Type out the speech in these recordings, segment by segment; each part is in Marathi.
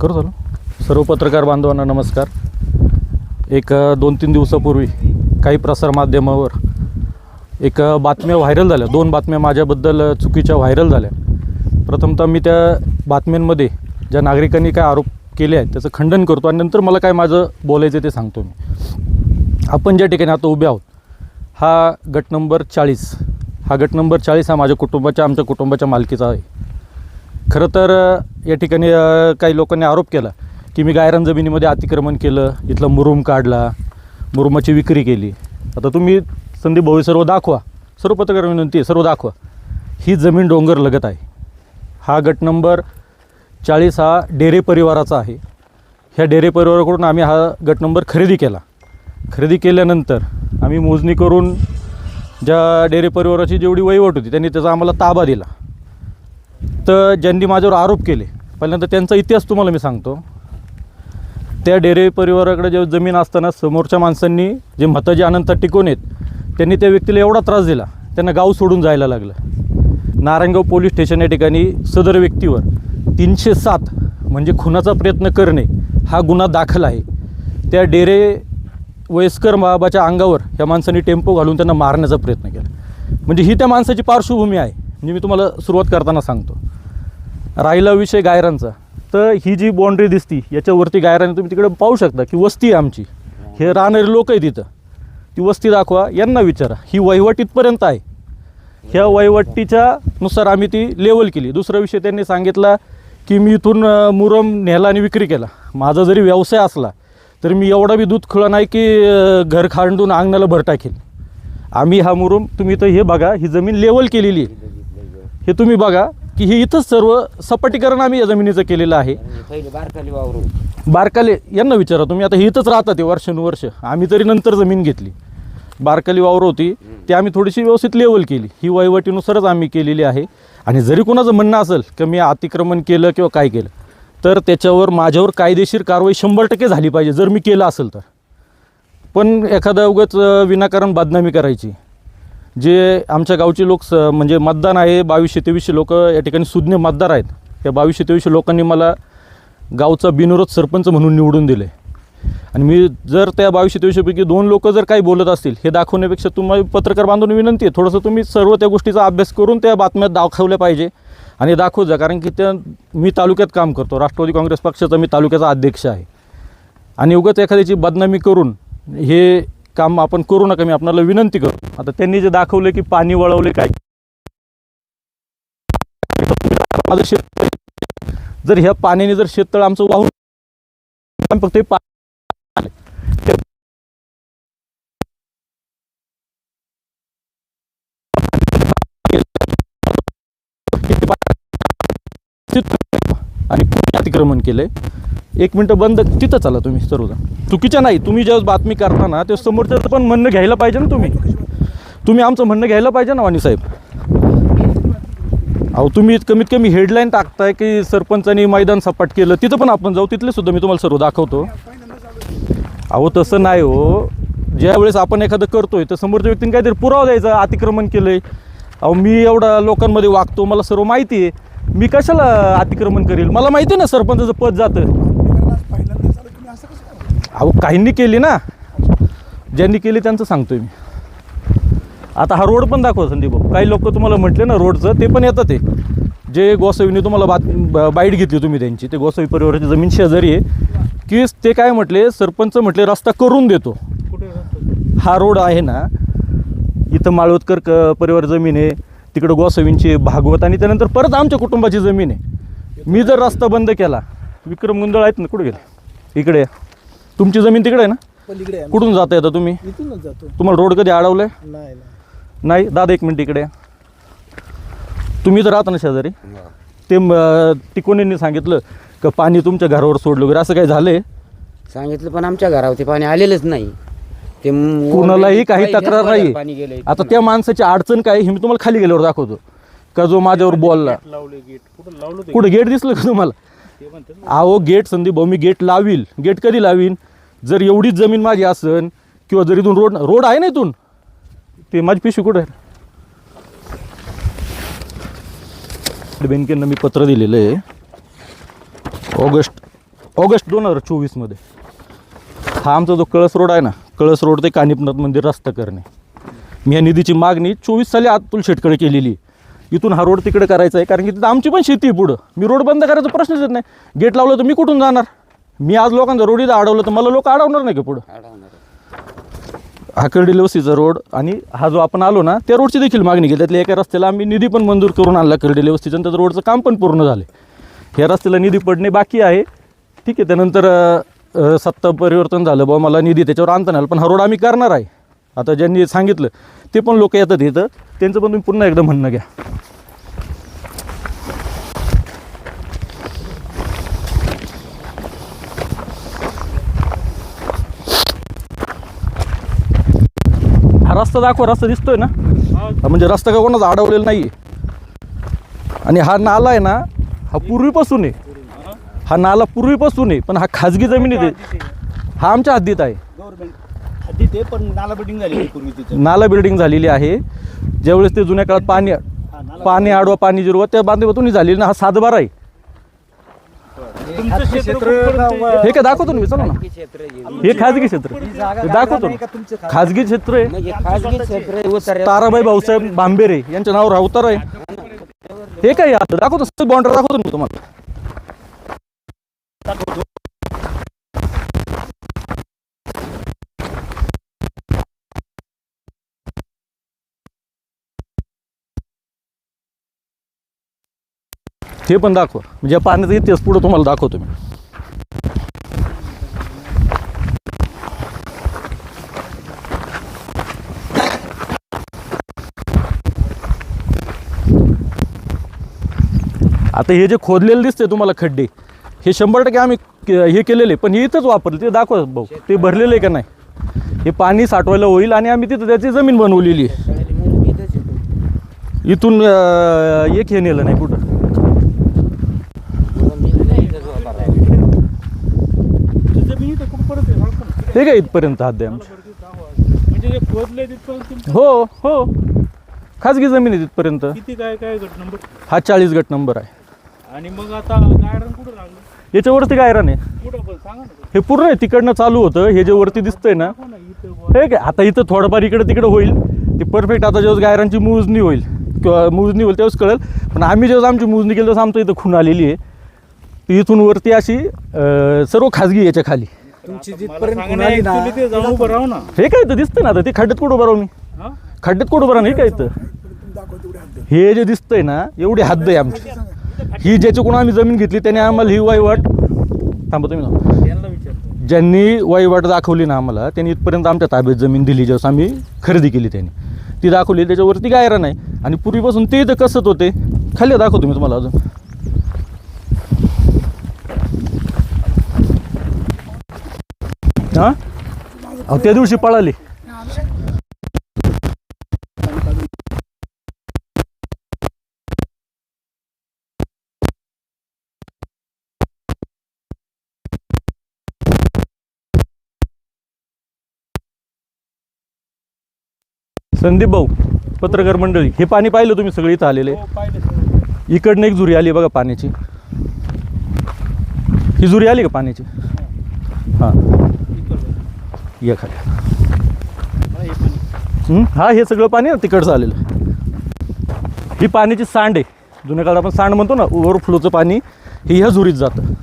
करू झालं. सर्व पत्रकार बांधवांना नमस्कार. एक 2-3 दिवसापूर्वी काही प्रसारमाध्यमावर एक बातम्या व्हायरल झाल्या. 2 बातम्या माझ्याबद्दल चुकीच्या व्हायरल झाल्या. प्रथमतः मी त्या बातम्यांमध्ये ज्या नागरिकांनी काय आरोप केले आहेत त्याचं खंडन करतो आणि नंतर मला काय माझं बोलायचं ते सांगतो. मी आपण ज्या ठिकाणी आता उभे आहोत हा गट नंबर 40. हा गट नंबर 40 हा आमच्या कुटुंबाच्या मालकीचा आहे. खरं तर या ठिकाणी काही लोकांनी आरोप केला की मी गायरान जमिनीमध्ये अतिक्रमण केलं, इथला मुरुम काढला, मुरुमाची विक्री केली. आता तुम्ही संदीप भाऊ सर्व दाखवा, सर्व पत्रकार विनंती आहे, सर्व दाखवा. ही जमीन डोंगर लगत आहे. हा गट नंबर 40 हा डेरे परिवाराचा आहे. ह्या डेरे परिवाराकडून आम्ही हा गट नंबर खरेदी केला. खरेदी केल्यानंतर आम्ही मोजणी करून ज्या डेरे परिवाराची जेवढी वहिवाट होती त्यांनी त्याचा आम्हाला ताबा दिला. तर ज्यांनी माझ्यावर आरोप केले, पहिल्यांदा त्यांचा इतिहास तुम्हाला मी सांगतो. त्या डेरे परिवाराकडे जेव्हा जमीन असताना समोरच्या माणसांनी जे मतं जे अनंत टिकून आहेत त्यांनी त्या व्यक्तीला एवढा त्रास दिला त्यांना गाव सोडून जायला लागलं. नारायणगाव पोलीस स्टेशन या ठिकाणी सदर व्यक्तीवर 307 म्हणजे खुनाचा प्रयत्न करणे हा गुन्हा दाखल आहे. त्या डेरे वयस्कर बाबाच्या अंगावर ह्या माणसांनी टेम्पो घालून त्यांना मारण्याचा प्रयत्न केला. म्हणजे ही त्या माणसाची पार्श्वभूमी आहे. म्हणजे मी तुम्हाला सुरुवात करताना सांगतो. राहिला विषय गायरांचा, तर ही जी बाँड्री दिसती याच्यावरती गायराने तुम्ही तिकडे पाहू शकता की वस्ती आहे आमची. हे राहणारे लोक आहे तिथं. ती वस्ती दाखवा, यांना विचारा. ही वहिवाट इथपर्यंत आहे. ह्या वहिवाटीच्या नुसार आम्ही ती लेवल केली. दुसरा विषय त्यांनी सांगितला की मी इथून मुरम नेला आणि विक्री केला. माझा जरी व्यवसाय असला तर मी एवढा बी दूध खुळा नाही की घर खांडून अंगणाला भर टाकेल. आम्ही हा मुरुम तुम्ही तर हे बघा, ही जमीन लेवल केलेली आहे. हे तुम्ही बघा की हे इथंच सर्व सपाटीकरण आम्ही या जमिनीचं केलेलं आहे. बारकाले यांना विचारा तुम्ही. आता हे इथंच राहतात ते वर्षानुवर्ष. आम्ही तरी नंतर जमीन घेतली. बारकाली वावर होती ती आम्ही थोडीशी व्यवस्थित लेवल केली. ही वहिवाटीनुसारच आम्ही केलेली आहे. आणि जरी कोणाचं म्हणणं असेल की मी अतिक्रमण केलं किंवा काय केलं तर त्याच्यावर माझ्यावर कायदेशीर कारवाई 100% झाली पाहिजे जर मी केलं असेल तर. पण एखादा उगाच विनाकारण बदनामी करायची. जे आमच्या गावचे लोक म्हणजे मतदान आहे 2200-2300 लोक या ठिकाणी सुज्ञ मतदार आहेत. या 2200-2300 लोकांनी मला गावचा बिनविरोध सरपंच म्हणून निवडून दिले. आणि मी जर त्या 2200-2300 पैकी 2 लोक जर काही बोलत असतील हे दाखवण्यापेक्षा तुम्हाला पत्रकार बांधून विनंती आहे थोडंसं तुम्ही सर्व त्या गोष्टीचा अभ्यास करून त्या बातम्यात दाखवल्या पाहिजे आणि दाखवत जा. कारण की मी तालुक्यात काम करतो. राष्ट्रवादी काँग्रेस पक्षाचा मी तालुक्याचा अध्यक्ष आहे. आणि उगाच एखाद्याची बदनामी करून हे काम आपण करू नका, मी आपल्याला विनंती करतो. आता त्यांनी जे दाखवले की पाणी वळवले काय, माझं शेत जर ह्या पाण्याने जर शेततळ आमचं वाहून फक्त आणि कुठे अतिक्रमण केलंय. 1 मिनटं बंद तिथं चला तुम्ही सर्वजण. चुकीच्या नाही, तुम्ही ज्यावेळेस बातमी करताना ते समोरच्याचं पण म्हणणं घ्यायला पाहिजे ना. तुम्ही आमचं म्हणणं घ्यायला पाहिजे ना वाणी साहेब. अहो तुम्ही कमीत कमी हेडलाईन टाकताय की सरपंचांनी मैदान सपाट केलं, तिथं पण आपण जाऊ, तिथले सुद्धा मी तुम्हाला सर्व दाखवतो. अहो तसं नाही हो. ज्या वेळेस आपण एखादं करतोय तर समोरच्या व्यक्तीने काहीतरी पुरावा द्यायचा अतिक्रमण केलंय. अहो मी एवढा लोकांमध्ये वागतो, मला सर्व माहिती आहे. मी कशाला अतिक्रमण करेल, मला माहिती आहे ना सरपंचाचं पद जातं. अहो काहींनी केली ना, ज्यांनी केली त्यांचं सांगतोय मी. आता हा रोड पण दाखवा संदीप भाऊ. काही लोक तुम्हाला म्हटले ना रोडचं, ते पण येतं. ते जे गोसावीने तुम्हाला बाईट घेतली तुम्ही त्यांची, ते गोसावी परिवाराची जमीन शेजारी आहे की ते काय म्हटले, सरपंच म्हटले रस्ता करून देतो. हा रोड आहे ना, इथं माळवतकर परिवार जमीन आहे, तिकडं गोसावींची भागवत आणि त्यानंतर परत आमच्या कुटुंबाची जमीन आहे. मी जर रस्ता बंद केला, विक्रम गुंदळ आहेत ना, कुठे गेले, इकडे तुमची जमीन तिकडे आहे ना, कुठून जाता येतं तुम्ही? इथूनच जातो. तुम्हाला रोड कधी अडवलाय? नाही. दादा 1 मिनिट इकडे. तुम्ही तर राहता ना शेजारी. ते टिकोणींनी सांगितलं का पाणी तुमच्या घरावर सोडलं वगैरे, असं काही झालंय? सांगितलं पण आमच्या घरावरती पाणी आलेलंच नाही. ते कुणालाही काही तक्रार नाही. आता त्या माणसाची अडचण काय हे मी तुम्हाला खाली गेल्यावर दाखवतो. का जो माझ्यावर बोलला, कुठं गेट दिसलं का तुम्हाला? अहो गेट संदीप भाऊ, मी गेट लावील. गेट कधी लावीन? जर एवढीच जमीन माझी असेल किंवा जर इथून रोड आहे ना, इथून ते माझी पिशवी कुठं आहे? बँकेनं मी पत्र दिलेलं आहे ऑगस्ट ऑगस्ट 2024मध्ये. हा आमचा जो कळस रोड आहे ना, कळस रोड ते कानिपनाथ मंदिर रस्ता करणे, मी या निधीची मागणी 24 साली अतुल शेटकडे केलेली आहे. इथून हा रोड तिकडे करायचा आहे, कारण की तिथं आमची पण शेती आहे पुढं. मी रोड बंद करायचा प्रश्नच येत नाही. गेट लावलं तर मी कुठून जाणार? मी आज लोकांचा रोड इथं अडवलं तर मला लोक अडवणार नाही का पुढं? हा कर्डिले वस्तीचा रोड आणि हा जो आपण आलो ना, त्या रोडची देखील मागणी केली. त्यातल्या एका रस्त्याला आम्ही निधी पण मंजूर करून आणला कर्डिले वस्तीचा, आणि त्याचं रोडचं काम पण पूर्ण झालं. ह्या रस्त्याला निधी पडणे बाकी आहे. ठीक आहे, त्यानंतर सत्ता परिवर्तन झालं, बाबा मला निधी त्याच्यावर आणता नाही आला, पण हा रोड आम्ही करणार आहे. आता ज्यांनी सांगितलं ते पण लोक येतात इथं, त्यांचं पण तुम्ही पुन्हा एकदा म्हणणं घ्या. हा रस्ता दाखवा, रस्ता दिसतोय ना, म्हणजे रस्ता का कोणाचा अडवलेला नाही आहे. आणि हा नाला आहे ना, हा पूर्वीपासून आहे. हा नाला पूर्वीपासून आहे, पण हा खाजगी जमिनीत आहे. हा आमच्या हद्दीत आहे. हद्दीत आहे, पण नाला बिल्डिंग झाली पूर्वी तिथं. नाला बिल्डिंग झालेली आहे. ज्यावेळेस ते जुन्या काळात पाणी आडवा पाणी जिरवा त्या बांधवातून झालेली ना, हा सातबारा आहे. तुमचं क्षेत्र हे काय दाखवतो ना मी, चला ना. हे खाजगी क्षेत्र हे दाखवतो ना. खाजगी क्षेत्र आहे. म्हणजे खाजगी क्षेत्र आहे, उतार्यावर. ताराबाई भाऊसाहेब भांबेरे यांच्या नावावर हा उतारा आहे. हे काय आता दाखवतो, बॉन्डर दाखवतो मी तुम्हाला. हे पण दाखवा, म्हणजे पाण्याचा इतिहास पुढे तुम्हाला दाखवतो मी. आता हे जे खोदलेले दिसते तुम्हाला खड्डे, हे 100% आम्ही हे केलेले, पण हे इथंच वापरले. ते दाखवा भाऊ, ते भरलेले आहे का नाही. हे पाणी साठवायला होईल, आणि आम्ही तिथं त्याची जमीन बनवलेली आहे. इथून एक हे नेलं नाही कुठं. जमिनी तर खूप परत आहे. हे काय इथपर्यंत हात द्या आमच्या. म्हणजे जे खोदलंय तिथपर्यंत हो हो, खाजगी जमीन आहे तिथपर्यंत. किती काय काय गट नंबर? हा 40 गट नंबर आहे. आणि मग आता गार्डन कुठं लागलं? याच्यावरती गायरान आहे. कुठं पण सांगा ना. हे पूर्ण आहे, तिकडनं चालू होतं. हे जे वरती दिसतंय ना, हो ना, इथं हे काय आता इथं थोडंफार इकडे तिकडे होईल ते परफेक्ट. आता जेव्हा गायरांची मोजणी होईल किंवा मोजणी होईल तेव्हाच कळेल. पण आम्ही जेव्हा आमची मोजणी केली तेव्हा आमचं इथं खून आलेली आहे. ती इथून वरती अशी सर्व खाजगी याच्या खाली. तुमची जिथपर्यंत कोणाली ना ते जाऊन उभं राहू ना. हे काय इथं दिसतंय ना, आता ते खड्ड्यात कुठं उभं राहू मी? हा? खड्ड्यात कुठं उभं राहू? हे काय इथं हे जे दिसतंय ना, एवढी हद्द आहे आमची. ही ज्याच्याकडून आम्ही जमीन घेतली त्याने आम्हाला ही वहिवाट, थांबा तुम्ही ना, यांना विचारतो. ज्यांनी वहिवाट दाखवली ना आम्हाला, त्यांनी इथपर्यंत आमच्या ताब्यात जमीन दिली. ज्यावेळेस आम्ही खरेदी केली त्यांनी ती दाखवली. त्याच्यावरती गायरान आहे, आणि पूर्वीपासून ते इथं कसत होते. खाली दाखवतो मी तुम्हाला अजून. हां, अहो त्या दिवशी पळाली. संदीप भाऊ, पत्रकार मंडळी, हे पाणी पाहिलं तुम्ही सगळे इथं आलेले. हो, पाहिलं सगळं. इकडनं एक झुरी आली बघा पाण्याची. ही झुरी आली का पाण्याची? हां, या खाली. मला हे पाणी. हा, हे सगळं पाणी ना तिकडचं आलेलं. ही पाण्याची सांड आहे. जुन्या काळात आपण सांड म्हणतो ना, ओव्हरफ्लोचं पाणी हे ह्या झुरीत जातं.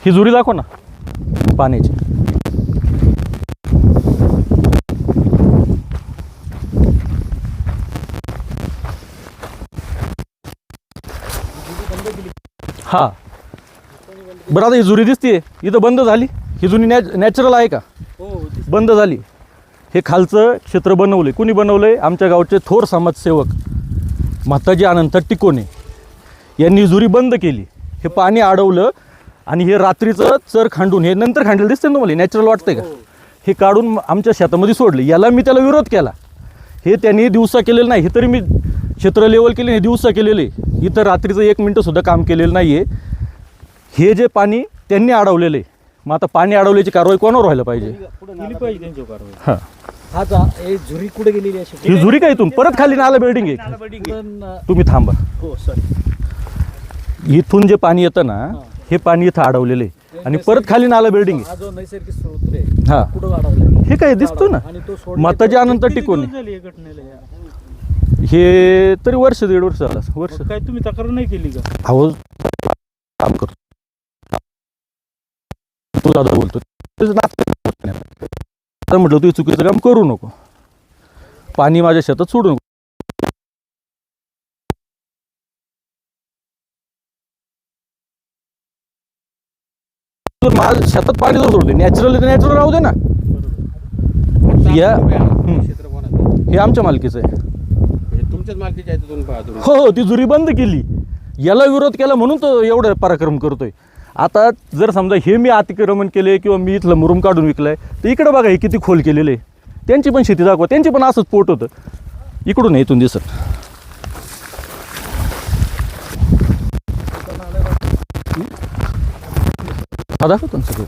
ही झुरी दाखव ना पाण्याची. हा, बरं, आता ही झुरी दिसते इथं बंद झाली. ही जुनी नॅचरल आहे का? हो, बंद झाली. हे खालचं क्षेत्र बनवलंय. कुणी बनवलंय? आमच्या गावचे थोर समाजसेवक म्हाताजी अनंत टिकोणे यांनी झुरी बंद केली. हे पाणी अडवलं, आणि हे रात्रीचं चर खांडून, हे नंतर खांडलेलं दिसते ना तुम्हाला, नॅचरल वाटतंय का? हे काढून आमच्या शेतामध्ये सोडले. याला मी त्याला विरोध केला. हे त्यांनी दिवसा केलेलं नाही. हे तरी मी क्षेत्र लेवल केले हे दिवसा केलेले, इथं रात्रीचं 1 मिनटंसुद्धा काम केलेलं नाही आहे. हे जे पाणी त्यांनी अडवलेलं आहे, मग आता पाणी अडवल्याची कारवाई कोणावर व्हायला पाहिजे? केली पाहिजे त्यांच्यावर कारवाई. हां, हा हे झुरी कुठे गेलेली अशी? ही झुरी काय इथून परत खाली नाला बिल्डिंग आहे. नाला बिल्डिंग आहे. तुम्ही थांबा. हो सॉरी. इथून जे पाणी येतं ना, हे पाणी इथं अडवलेलं आहे आणि परत खाली नाला बिल्डिंग आहे. हा जो नैसर्गिक स्रोत आहे हां, कुठं वाढवला? हे काय दिसतो ना, आणि तो सोडला. मताच्या अनंत टिकून आहे. झाली या घटनेला या? हे तरी वर्ष 1.5 वर्ष झालं असेल. वर्ष. मग काय तुम्ही तक्रार नाही केली का? अहो काम करतो तू दादा बोलतो आता म्हटलं तू चुकीचं काम करू नको, पाणी माझ्या शेतात सोडू नको. माझ्या शेतात पाणी जर सोडते नॅचरल राहू दे ना. या हे आमच्या मालकीचं आहे. तुमच्याच मालकीच्या आहे तुम्ही पाहतो. हो, ती जुरी बंद केली, याला विरोध केला म्हणून तो एवढं पराक्रम करतोय. आता जर समजा हे मी अतिक्रमण केले किंवा मी इथलं मुरुम काढून विकलाय, तर इकडे बघा हे किती खोल केलेलं आहे. त्यांची पण शेती दाखवा, त्यांची पण असंच पोट होतं. इकडून इथून दिसत हा दाखवतो ना सगळं.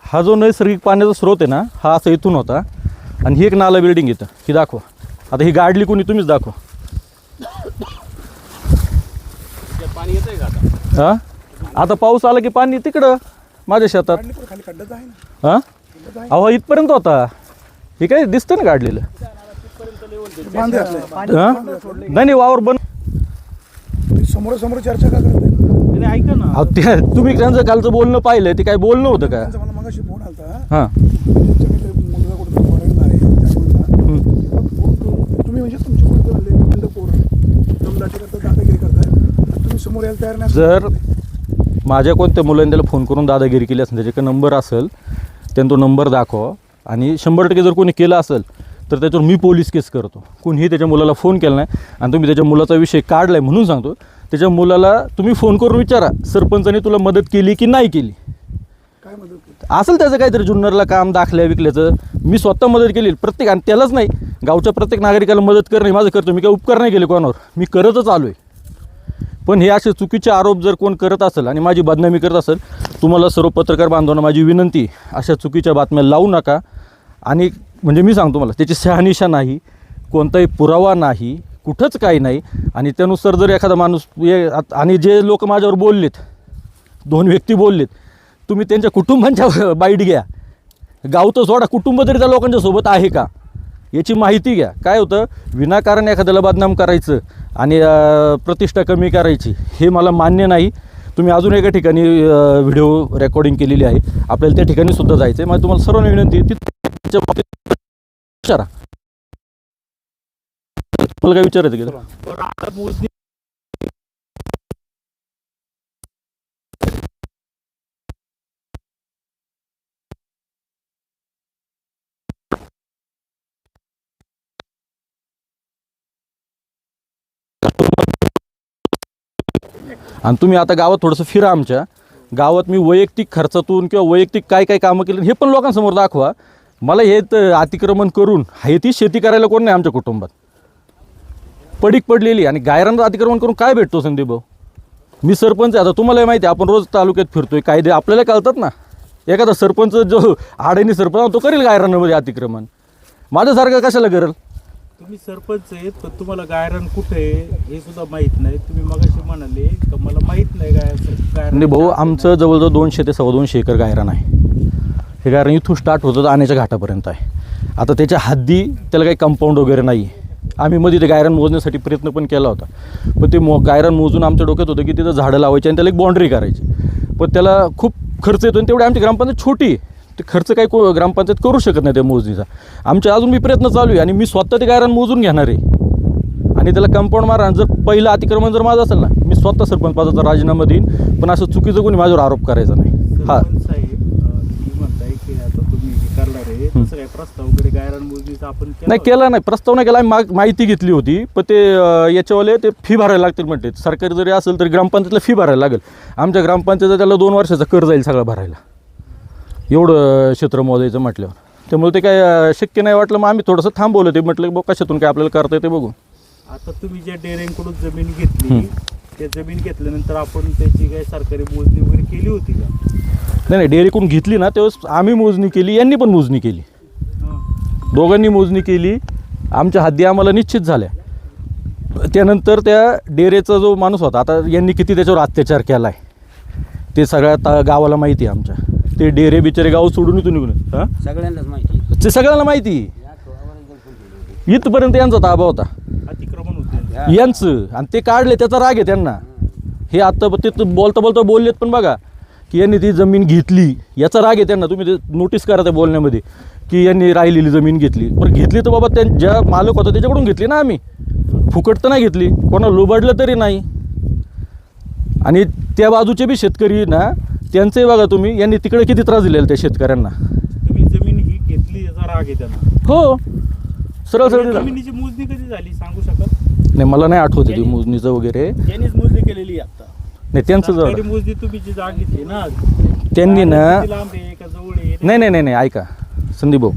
हा जो नैसर्गिक पाण्याचा स्रोत आहे ना, हा असा इथून होता आणि ही एक नाला बिल्डिंग येतं. ही दाखवा. आता ही गाडली कोणी, तुम्हीच दाखवा. पाणी येतंय का आता? हां, आता पाऊस आला की पाणी तिकडं माझ्या शेतात. हां, अहो इथपर्यंत होता. हे काय दिसतं ना गाडलेलं. हां, नाही वावर बंद. समोर चर्चा का करत नाही, ऐका ना. अहो ते तुम्ही त्यांचं कालचं बोलणं पाहिलं, ते काय बोलणं होतं का? मला मगाशी फोन आलता. हां, मुलगा कुठे फॉरेनला आहे तुम्ही म्हणजे तुमचे मुलगा खंड पोर दमदाटी करता, दादागिरी करताय, तुम्ही समोर यायला तयार नाही. जर माझ्या कोणत्या मुलांनी त्याला फोन करून दादागिरी केली असेल, त्याच्याकडे नंबर असेल, त्यांनी तो नंबर दाखवा. आणि 100% जर कोणी केलं असेल तर त्याच्यावर मी पोलीस केस करतो. कोणीही त्याच्या मुलाला फोन केला नाही आणि तुम्ही त्याच्या मुलाचा विषय काढला आहे म्हणून सांगतो, त्याच्या मुलाला तुम्ही फोन करून विचारा सरपंचाने तुला मदत केली की नाही केली. काय मदत करते? असेल त्याचं काहीतरी जुन्नरला काम दाखल्या विकल्याचं, मी स्वतः मदत केली प्रत्येक. आणि त्यालाच नाही, गावच्या प्रत्येक नागरिकाला मदत करणे माझं करतो. मी काही उपकार नाही केले कोणावर, मी करतच आलो आहे. पण हे असे चुकीचे आरोप जर कोण करत असेल आणि माझी बदनामी करत असेल, तुम्हाला सर्व पत्रकार बांधवांना माझी विनंती, अशा चुकीच्या बातम्या लावू नका. आणि म्हणजे मी सांगतो, मला त्याची शहानिशा नाही, कोणताही पुरावा नाही, कुठंच काही नाही. आणि त्यानुसार जर एखादा माणूस आणि जे लोक माझ्यावर बोललेत, 2 व्यक्ती बोललेत, तुम्ही त्यांच्या कुटुंबांच्या बाईट घ्या. गाव तर सोडा, कुटुंब तरी त्या लोकांच्या सोबत आहे का याची माहिती घ्या. काय होतं, विनाकारण एखाद्याला बदनाम करायचं आणि प्रतिष्ठा कमी करायची, हे मला मान्य नाही. तुम्ही अजून एका ठिकाणी व्हिडिओ रेकॉर्डिंग केलेली आहे, आपल्याला त्या ठिकाणी सुद्धा जायचं आहे. मला तुम्हाला सर्वांना विनंती आहे, तिच्या बाबतीत विचारा. मला काय विचारायचं गेलं? आणि तुम्ही आता गावात थोडंसं फिरा. आमच्या गावात मी वैयक्तिक खर्चातून किंवा वैयक्तिक काय काय कामं केली हे पण लोकांसमोर दाखवा. मला हे अतिक्रमण करून आहे ती शेती करायला कोण नाही आमच्या कुटुंबात. पडीक पडलेली आणि गायरांचं अतिक्रमण करून काय भेटतो संदीप भाऊ? मी सरपंच आहे. आता तुम्हालाही माहिती आहे, आपण रोज तालुक्यात फिरतोय, कायदे आपल्याला कळतात ना. एखादा सरपंच जो आडणी सरपंच तो करेल गायरांमध्ये अतिक्रमण, माझ्यासारखं कशाला करेल? तुम्ही सरपंच आहेत, पण तुम्हाला गायरान कुठे आहे हे सुद्धा माहीत नाही. तुम्ही मगाशी म्हणाले का मला माहीत नाही गायरान. म्हणजे भाऊ, आमचं जवळजवळ 200 ते 225 एकर गायरान आहे. हे गायरान इथून स्टार्ट होतं तर आण्याच्या घाटापर्यंत आहे. आता त्याच्या हद्दी, त्याला काही कंपाऊंड वगैरे नाही आहे. आम्ही मध्ये ते गायरान मोजण्यासाठी प्रयत्न पण केला होता, पण ते गायरान मोजून आमच्या डोक्यात होतं की तिथं झाडं लावायची आणि त्याला एक बाउंड्री करायची. पण त्याला खूप खर्च येतो आणि तेवढी आमची ग्रामपंचायत छोटी आहे. ते खर्च काही ग्रामपंचायत करू शकत नाही त्या मोजणीचा. आमच्या अजून मी प्रयत्न चालू आहे आणि मी स्वतः ते गायरान मोजून घेणार आहे आणि त्याला कंपाऊंड मारा. जर पहिलं अतिक्रमण जर माझं असेल ना, मी स्वतः सरपंच पदाचा राजीनामा देईन, पण असं चुकीचं कोणी माझ्यावर आरोप करायचा नाही. हा, सरपंच साहेब तुम्ही म्हणताय की आता तुम्ही हे करणार आहे, तसं काही प्रस्ताव वगैरे गायरान मोजणीचा आपण नाही केला नाही, प्रस्ताव नाही केला. आम्ही माहिती घेतली होती, पण ते याच्यावाले ते फी भरायला लागतील म्हणते. सरकारी जरी असेल तरी ग्रामपंचायतीला फी भरायला लागेल. आमच्या ग्रामपंचायतीचा त्याला 2 वर्षाचा कर जाईल सगळं भरायला, एवढं क्षेत्र मोजायचं म्हटल्यावर. त्यामुळे ते काय शक्य नाही वाटलं. मग आम्ही थोडंसं थांबवलं. ते म्हटलं बघ कशातून काय आपल्याला करता येते बघू. आता तुम्ही ज्या डेअरींकडून जमीन घेतली, त्या जमीन घेतल्यानंतर आपण त्याची काही सरकारी मोजणी वगैरे केली होती का? नाही डेअरीकडून घेतली ना तेव्हाच आम्ही मोजणी केली, यांनी पण मोजणी केली, हां. दोघांनी मोजणी केली. आमच्या हद्दी आम्हाला निश्चित झाल्या. त्यानंतर त्या डेअरीचा जो माणूस होता, आता यांनी किती त्याच्यावर अत्याचार केला आहे ते सगळ्या गावाला माहिती आहे. आमच्या ते डेरे बिचारे गाव सोडून इथून निघून हां सगळ्यांनाच माहिती. ते सगळ्याला माहिती. इथपर्यंत यांचा ताबा होता अतिक्रमण होते. यांचं, आणि ते काढले त्याचा राग आहे त्यांना. हे आत्ता ते बोलता बोलता बोललेत, पण बघा की यांनी ती जमीन घेतली याचा राग आहे त्यांना. तुम्ही ते नोटीस करा त्या बोलण्यामध्ये की यांनी राहिलेली जमीन घेतली. पण घेतली तर बाबा ज्या मालक होता त्याच्याकडून घेतली ना आम्ही, फुकट तर नाही घेतली, कोणाला लुबाडलं तरी नाही. आणि त्या बाजूचे बी शेतकरी ना, त्यांचंही बघा तुम्ही, यांनी तिकडे किती त्रास दिलेला त्या शेतकऱ्यांना. तुम्ही जमीन ही घेतली याचा राग आहे त्यांना. हो, सरळ सरळ दिला. जमिनीची मोजणी कधी झाली सांगू शकाल? नाही मला नाही आठवते ती मोजणीचं वगैरे. यांनीच मोजणी केलेली आहे आता. नाही त्यांचं सरकारी जवळ मोजणी तुम्ही जी जागा घेतली ना, त्यांनी ना, किती लांब आहे का जवळ आहे? नाही ऐका संदीप भाऊ,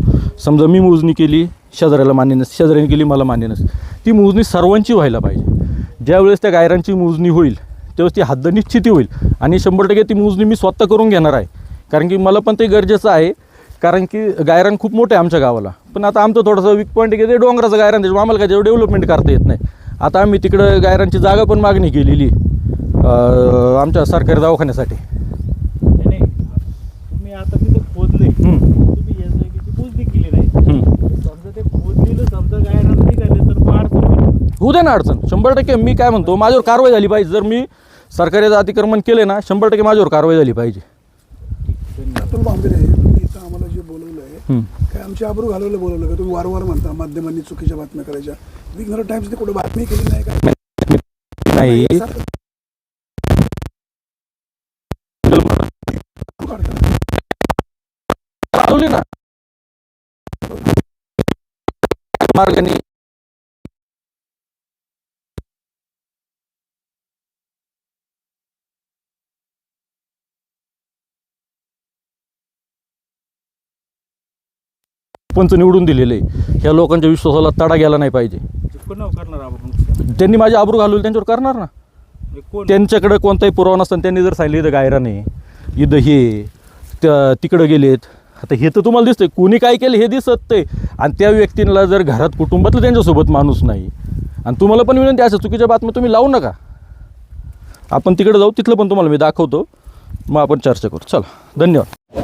समजा मी मोजणी केली, शेजाऱ्याला मान्य नसते, शेजाऱ्याने केली मला मान्य नसते, ती मोजणी सर्वांची व्हायला पाहिजे. ज्यावेळेस त्या गायरांची मोजणी होईल त्यावेळेस ती हद्द निश्चिती होईल आणि 100% ती मोजणी मी स्वतः करून घेणार आहे. कारण की मला पण ते गरजेचं आहे, कारण की गायरान खूप मोठं आहे आमच्या गावाला. पण आता आमचं थोडंसं वीक पॉईंट आहे की ते डोंगराचं गायरान, त्याच्यामुळे आम्हाला काय जेवढं डेव्हलपमेंट करता येत नाही. आता आम्ही तिकडं गायरांची जागा पण मागणी केलेली आमच्या सरकारी दवाखान्यासाठी. नाही तुम्ही आता तिथं खोदले, तुम्ही या जागेची मोजणी केली नाही. समजा ते खोदलेलं समजा गायरान निघाले तर फार होऊ दे ना अडचण. 100% मी काय म्हणतो, माझ्यावर कारवाई झाली पाहिजे. जर मी सरकारी अतिक्रमण केले ना, 100% माझ्यावर कारवाई झाली पाहिजे. अतुल भांबरे तुम्ही इथं आम्हाला जे बोलवलं आहे, काय आमची आबरू घालवलं बोलवलं का? तुम्ही वारंवार म्हणता माध्यमांनी चुकीच्या बातम्या करायच्या. विघ्नर टाइम्सने कुठे बातमी केली नाही का? नाही चालवली ना मार्गाने. पंच निवडून दिलेले ह्या लोकांच्या विश्वासाला तडा गेला नाही पाहिजे. कोणावर करणार आपण? त्यांनी माझी आबरू घालवली, त्यांच्यावर करणार ना. कोण? त्यांच्याकडे कोणताही पुरावा नसताना त्यांनी जर सांगितलं इथं गायरान आहे, इथं हे तिकडं गेलेत. आता हे तर तुम्हाला दिसतंय, कोणी काय केलं हे दिसत ते. आणि त्या व्यक्तींना जर घरात कुटुंबातलं त्यांच्यासोबत माणूस नाही, आणि तुम्हाला पण विनंती, अशा चुकीच्या बातम्या तुम्ही लावू नका. आपण तिकडे जाऊ, तिथलं पण तुम्हाला मी दाखवतो, मग आपण चर्चा करू. चला, धन्यवाद.